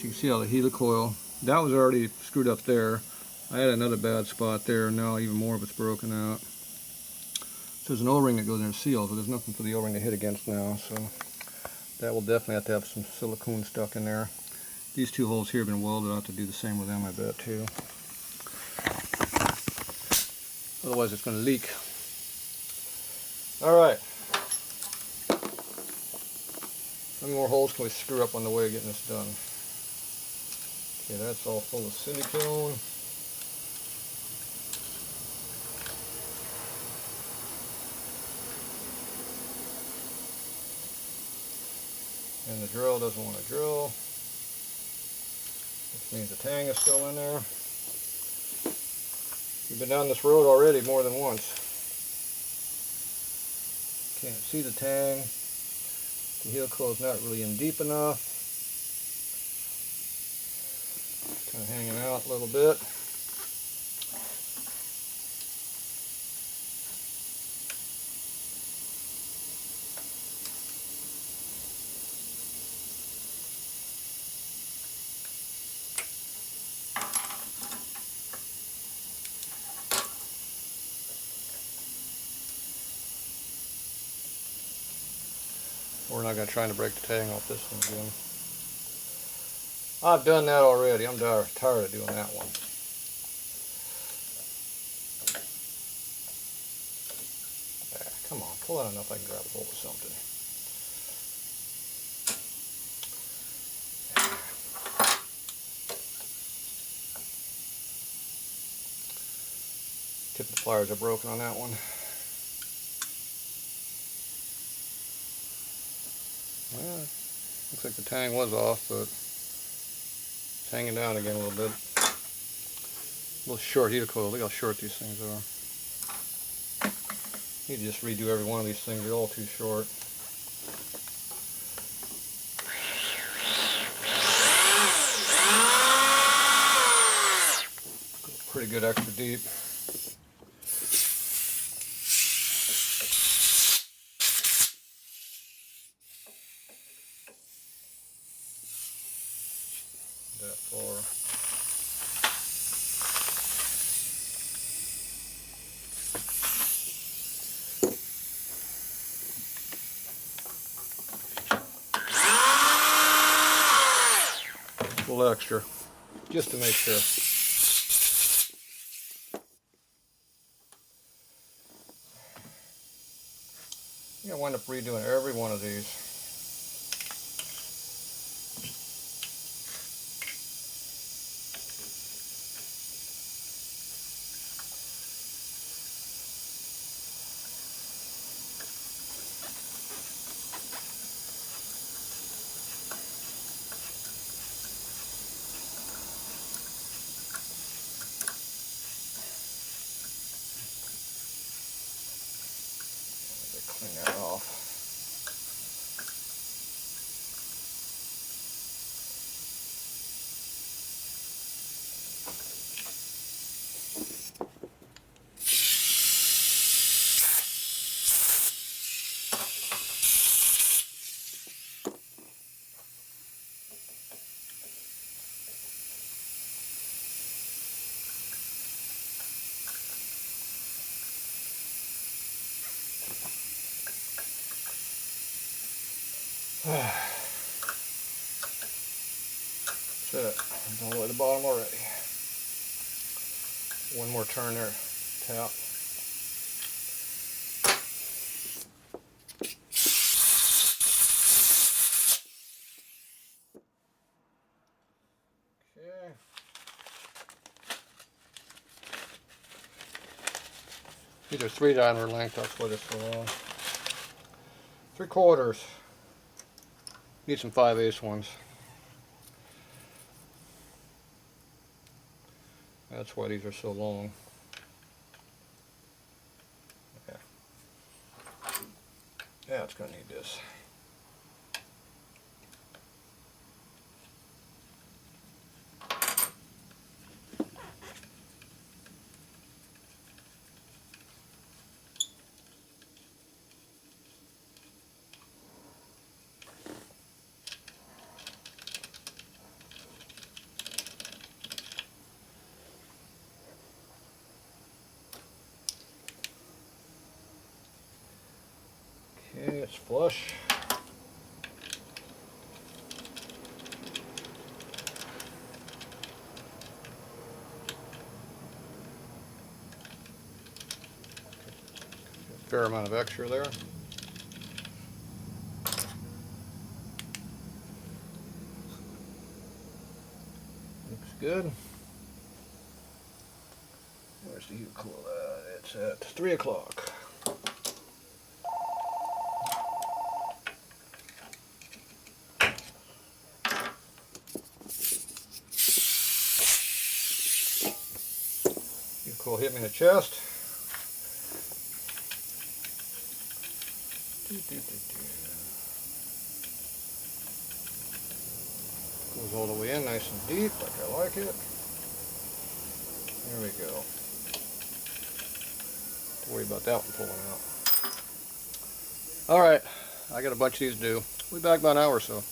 you can see how the helicoil, that was already screwed up there. I had another bad spot there, and now even more of it's broken out. So there's an O-ring that goes in the seal, but there's nothing for the O-ring to hit against now, so that will definitely have to have some silicone stuck in there. These two holes here have been welded. I'll have to do the same with them, I bet, too. Otherwise it's going to leak. Alright. How many more holes can we screw up on the way of getting this done? Okay, that's all full of silicone. And the drill doesn't want to drill, which means the tang is still in there. We've been down this road already more than once. Can't see the tang. The helicoil is not really in deep enough. Kind of hanging out a little bit. We're not going to try to break the tang off this one again. I've done that already. I'm tired of doing that one. Come on, pull out enough I can grab a hold of something. Tip of the pliers are broken on that one. Well, looks like the tang was off, but it's hanging down again a little bit. A little short helicoil. Look how short these things are. You need to just redo every one of these things. They're all too short. Go pretty good extra deep. That far. A little extra, just to make sure. I'm going to wind up redoing every one of these. Clean that off. That's it. I'm all the way to the bottom already. One more turn there. Tap. Okay. These are 3 diameter length, that's why they're so long. 3/4. Need some 5/8 ones. That's why these are so long. Yeah, it's going to need this. it's flush. Fair amount of extra there. Looks good. Where's the heat cool? It's at 3 o'clock. Heat cool hit me in the chest. Goes all the way in, nice and deep, like I like it. There we go. Don't worry about that one pulling out. Alright, I got a bunch of these to do. We'll be back about an hour or so.